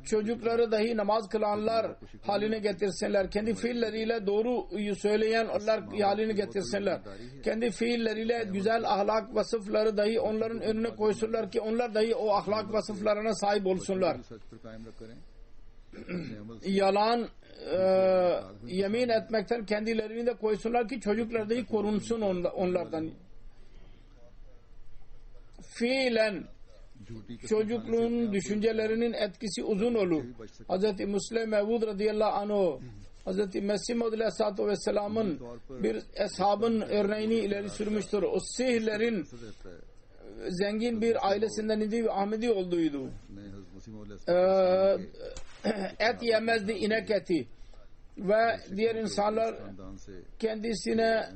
çocukları dahi namaz kılanlar haline getirsinler. Kendi fiilleriyle doğruyu söyleyenler haline getirsinler. Kendi fiilleriyle güzel ahlak vasıfları dahi onların önüne koysunlar ki onlar dahi o ahlak vasıflarına sahip olsunlar. Yalan yemin etmekten kendilerini de koysunlar ki çocuklar dahi korunsun onlardan. Fiilen çocukluğun düşüncelerinin etkisi uzun olur. Hz. Müslim Mevud radıyallahu anh Hz. Mesih Maud aleyhissalatu vesselamın bir eshabın örneğini ileri sürmüştür. O sihirlerin zengin bir ailesinden idi ve Ahmedi olduğuydu. Et yemezdi, inek eti. Ve diğer insanlar kendisine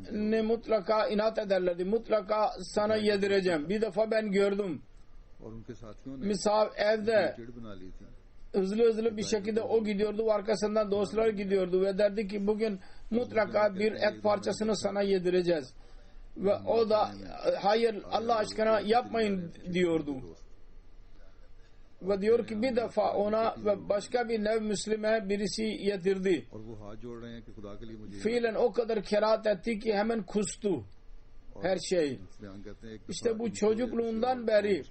mutlaka inat ederlerdi. Mutlaka sana yedireceğim. Bir defa ben gördüm. Evde hızlı bir şekilde o gidiyordu. Arkasından dostlar gidiyordu ve derdi ki bugün mutlaka bir et parçasını sana yedireceğiz. Ve o da hayır Allah aşkına yapmayın diyordu. Ve diyor ki bir defa ona ve başka bir nev Müslüme birisi yedirdi. Fiilen o kadar kerahat etti ki hemen kustu her şey. İşte bu çocukluğundan beri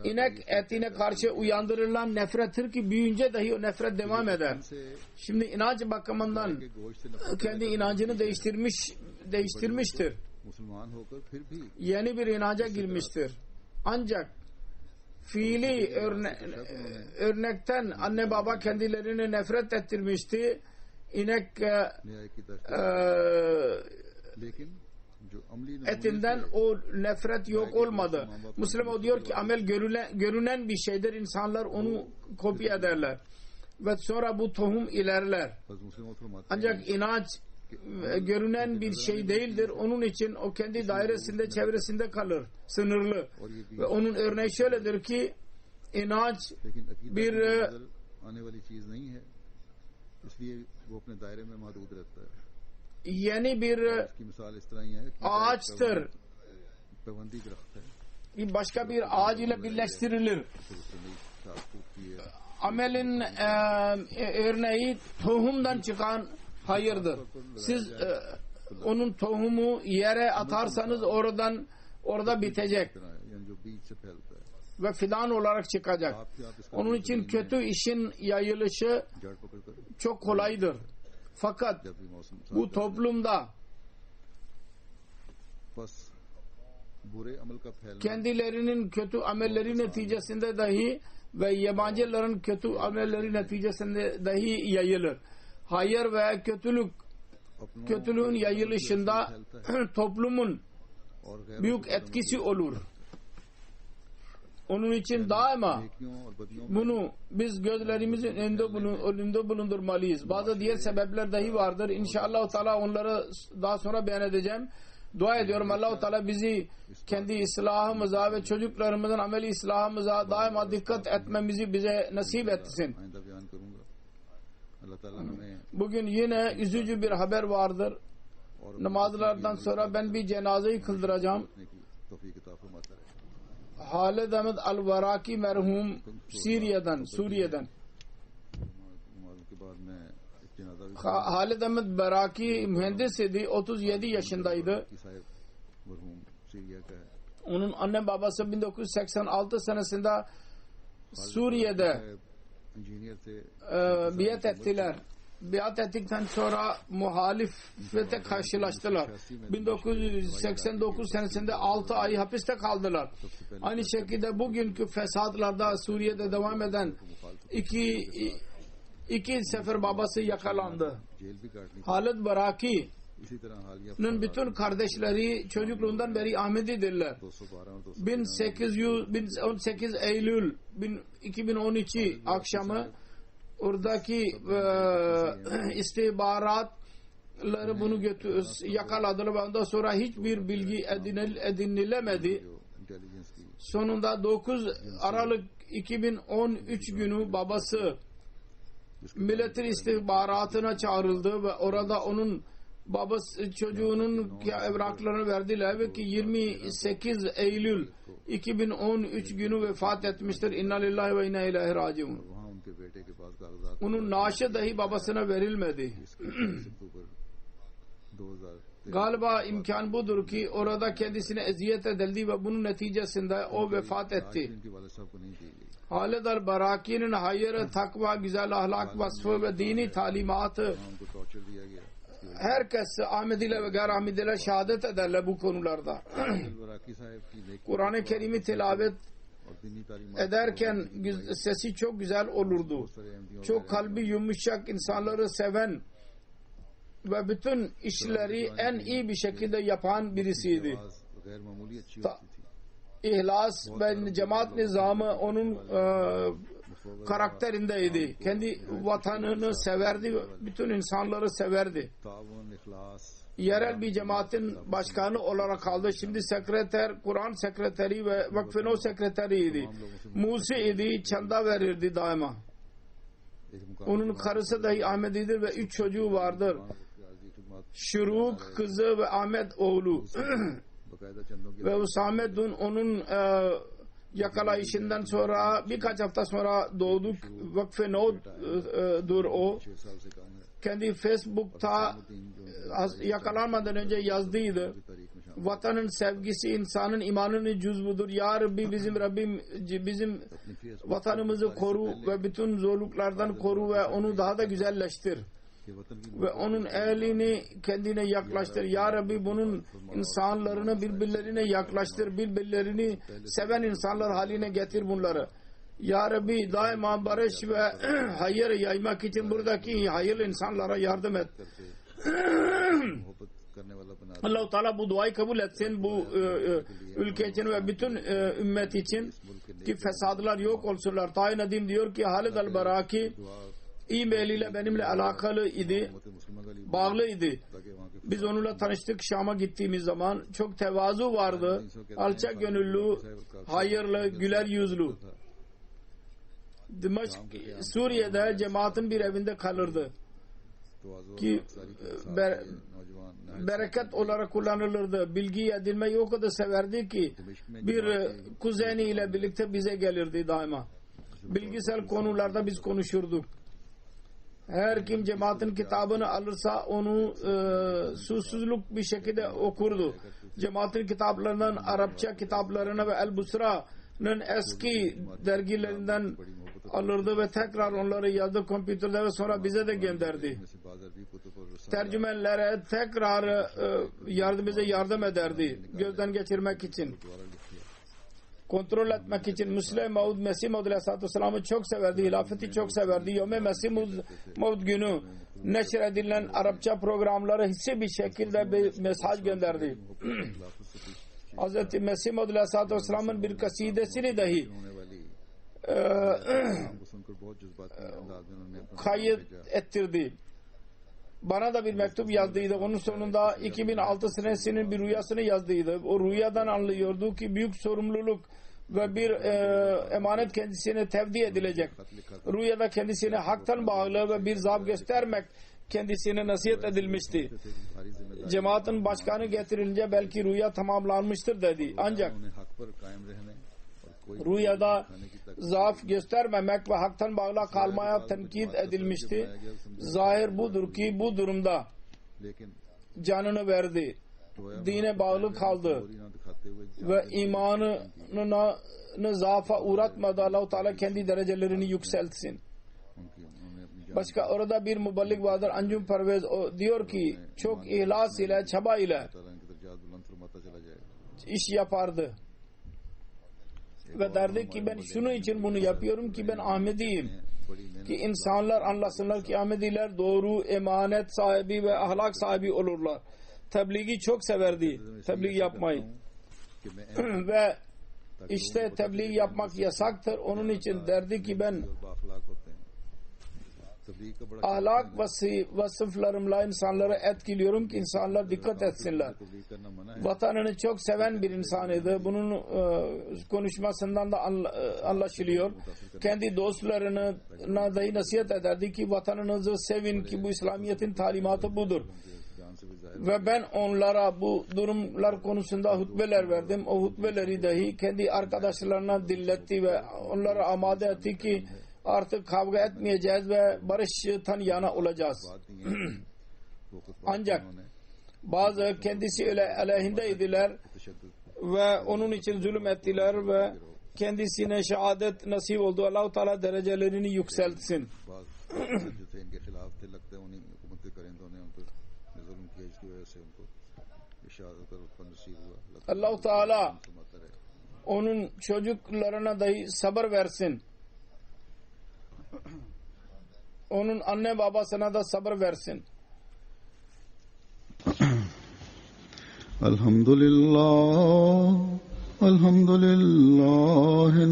inek etine karşı uyandırılan nefrettir ki büyüyünce dahi o nefret devam eder. Şimdi inanç bakımından kendi inancını değiştirmiştir. Yeni bir inanca girmiştir. Ancak fiili örnekten anne baba kendilerini nefret ettirmişti. İnek etinden o nefret yok olmadı. Müslüman diyor ki amel görünen bir şeydir. İnsanlar onu kopya ederler. Ve sonra bu tohum ilerler. Ancak inanç görünen bir şey değildir. Onun için o kendi dairesinde, çevresinde kalır. Sınırlı. Ve onun örneği şöyledir ki inanç bir yeni bir ağaçtır. Başka bir ağaç ile birleştirilir. Amelin örneği tohumdan çıkan hayırdır. Siz onun tohumu yere atarsanız orada bitecek ve fidan olarak çıkacak. Onun için kötü işin yayılışı çok kolaydır. Fakat bu toplumda kendilerinin kötü amelleri neticesinde dahi ve yabancıların kötü amelleri neticesinde dahi yayılır. Hayır ve kötülüğün yayılışında toplumun büyük etkisi olur. Onun için daima bunu biz gözlerimizin önünde bulundurmalıyız. Bazı diğer sebepler dahi vardır. İnşallah Teala onları daha sonra beyan edeceğim. Dua ediyorum Allah-u Teala bizi kendi ıslahımıza ve çocuklarımızın ameli ıslahımıza daima dikkat etmemizi bize nasip etsin. Bugün yine üzücü bir haber vardır. Namazlardan sonra ben bir cenazeyi kıldıracağım. Halid Ahmed Al-Varaki merhum Suriye'den. Halid Ahmed Varaki mühendis idi. 37 yaşındaydı. Onun anne babası 1986 senesinde Suriye'de biat ettiler. Biat ettikten sonra muhalifete karşılaştılar. 1989 senesinde 6 ay hapiste kaldılar. Aynı şekilde bugünkü fesatlarda Suriye'de devam eden iki sefer babası yakalandı. Halid Baraki'nin bütün kardeşleri çocukluğundan beri Ahmedidirler. 18 Eylül 2012 akşamı oradaki istihbaratları bunu yakaladılar ve ondan sonra hiçbir bilgi edinilemedi. Sonunda 9 Aralık 2013 günü babası milletin istihbaratına çağrıldı ve orada onun babası çocuğunun evraklarını verdiler ve ki 28 Eylül 2013 günü vefat etmiştir. İnna lillahi ve inna ileyhi raciun. वहाँ उनके बेटे के पास कागजात Onun naaşı dahi babasına verilmedi. 2013 Galiba imkan budur ki orada kendisine eziyet edildi ve bunun neticesinde o vefat etti. इनके वालिद साहब को नहीं दी गई. Halid al-Baraki'nin hayır, takva, güzel ahlak vasfı ve dini talimatı वहाँ उनको टॉर्चर दिया गया. herkes Ahmediler ve gayr Ahmediler şehadet ederler bu konularda. बराकी साहब की नेकी Kur'an-ı Kerim'i tilavet और दीनी तालीमात ederken sesi çok güzel olurdu. सारे अहमदियों Çok kalbi yumuşak, insanları seven ve bütün işleri en iyi bir şekilde yapan birisiydi. आवाज गैर मामूली अच्छी Ta- होती थी. İhlas ve cemaat nizamı onun karakterindeydi. Kendi vatanını severdi, bütün insanları severdi. ताउन इखलास Yerel bir cemaatin başkanı olarak kaldı. Şimdi sekreter, Kur'an sekreteri ve vakfın o sekreteriydi. Musi idi, çanda verirdi daima. एक Onun karısı dahi Ahmedidir ve 3 çocuğu vardır. Şuruk kızı ve Ahmet oğlu. बाकायदा चंदों की Ve Usameddin onun yakalayışından sonra birkaç hafta sonra doğduk. Vakfe No'dur o. 6 साल से काम है. Kendi Facebook'ta yakalanmadan önce yazdıydı. तारीख में शामिल Vatanın sevgisi insanın imanının cüzbudur. Ya Rabbi bizim Rabbim bizim अपनी Facebook vatanımızı koru ve bütün zorluklardan koru ve onu daha da güzelleştir. के वतन की Ve onun elini kendine yaklaştır. Ya Rabbi bunun insanlarını birbirlerine yaklaştır. Birbirlerini seven insanlar haline getir bunları. Ya Rabbi daima barış ve hayır yaymak için buradaki hayırlı insanlara yardım et. मोहब्बत करने वाला बना दे. Allah-u Teala bu duayı kabul etsin bu ülke için ve bütün ümmet için ki fesadlar yok olsunlar. Tayin Nadim diyor ki Halid al-Baraki e-mail ile benimle alakalı idi, उम्मत मुस्लिमा का लिए bağlıydı. ताकि वहाँ के Biz onunla tanıştık Şam'a gittiğimiz zaman. Çok tevazu vardı. Alçak gönüllü, hayırlı, güler yüzlü. Dimaşk, Suriye'de cemaatin bir evinde kalırdı. तवाज़ो Ki नौजवान bereket olarak kullanılırdı. Bilgi edinmeyi o kadar severdi ki bir kuzeni ile birlikte bize gelirdi daima. Bilgisel konularda biz konuşurduk. Her kim cemaatin kitabını alırsa onu susuzluk bir şekilde okurdu. Cemaatin kitaplarından Arapça kitaplarına ve El-Busra'nın eski dergilerinden alırdı ve tekrar onları yazdı kompüterde ve sonra bize de gönderdi. Tercümelere tekrar bize yardım ederdi. Gözden geçirmek için. Kontrol etmek için. Müslim Maud Mesih Maud Aleyhisselatü Vesselam'ı çok severdi. Hilafeti çok severdi. Yom-i Mesih Maud günü neşr edilen Arapça programları hissi bir şekilde bir mesaj gönderdi. Hz. Mesih Maud Aleyhisselatü Vesselam'ın bir kasidesini dahi kayıt ettirdi. Bana da bir mektup yazdıydı. Onun sonunda 2006 senesinin bir rüyasını yazdıydı. O rüyadan anlıyordu ki büyük sorumluluk ve bir emanet kendisine tevdi edilecek. Rüyada kendisine haktan bağlı ve bir zaaf göstermek kendisine nasihat edilmişti. Cemaatin başkanı getirilince belki rüya tamamlanmıştır dedi. Ancak rüyada zaaf göstermemek ve haktan bağlı kalmaya tenkit edilmişti. Zahir budur ki bu durumda canını verdi. Dine bağlı kaldı ve imanını zaafa uğratmadı. Allah-u Teala kendi derecelerini yükseltsin. Başka orada bir müballik vardır. Anjum Pervez diyor ki çok ihlas ile çaba ile iş yapardı. Ve derdi ki ben şunun için bunu yapıyorum ki ben Ahmediyim. Ki insanlar anlasınlar ki Ahmediler doğru, emanet sahibi ve ahlak sahibi olurlar. Tebliği çok severdi. Tebliğ yapmayı. Ve işte tebliğ yapmak yasaktır. Onun için derdi ki ben ahlak vasıflarımla insanları etkiliyorum ki insanlar dikkat etsinler. Vatanını çok seven bir insanıydı. Bunun konuşmasından da anlaşılıyor. Kendi dostlarına dahi nasihat ederdi ki vatanınızı sevin ki bu İslamiyet'in talimatı budur. से भी जाहिर ve ben onlara bu durumlar konusunda hutbeler verdim. O hutbeleri dahi kendi arkadaşlarına dinletti ve onlara amade etti ki artık kavga etmeyeceğiz ve barıştan yana olacağız. बात नहीं है वो खुद Ancak bazı kendisi aleyhindeydiler तशद्दुद ve onun için zulüm ettiler ve kendisine şehadet nasip oldu. Allah-u Teala derecelerini yükseltsin. बात जो थे इनके खिलाफ थे लगता है उन्हीं हुकूमत के करेंदों ने उन पर जुल्म किया जिसकी वजह से उनको शहादत और उत्पन्न नसीब हुआ Allah-u Teala सुनाता रहे onun çocuklarına dahi sabır versin. Onun anne babasına da sabır versin. Elhamdülillah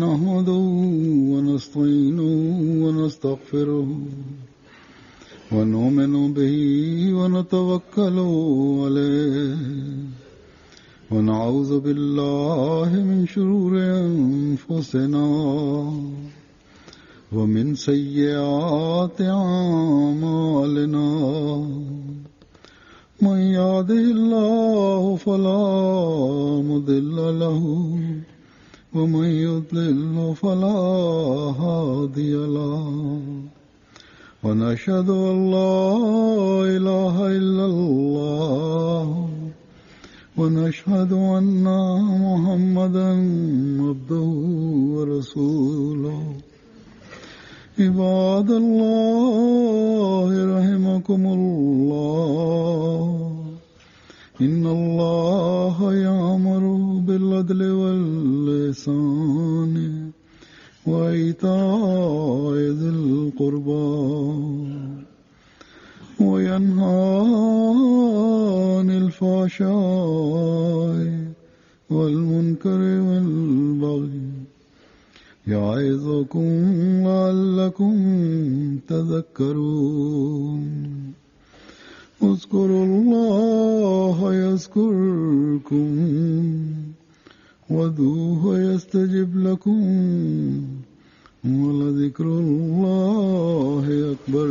nahmeduhu ve nestainuhu ve nestağfiruhu ve nu'minu bihi ve netevekkalu aleyhi ve na'udzu billahi min şururi enfusina ve min seyyiati a'malina. من يهده الله فلا مضل له ومن يضلل فلا هادي له ونشهد أن لا إله إلا الله ونشهد أن محمدا عبده ورسوله. عباد الله رحمكم الله إن الله يأمر بالعدل والإحسان وإيتاء ذي القربى وينهى عن الفحشاء والمنكر والبغي يعظكم لعلكم تذكرون. اذكروا الله يذكركم وادعوه يستجب لكم ولذكر الله أكبر.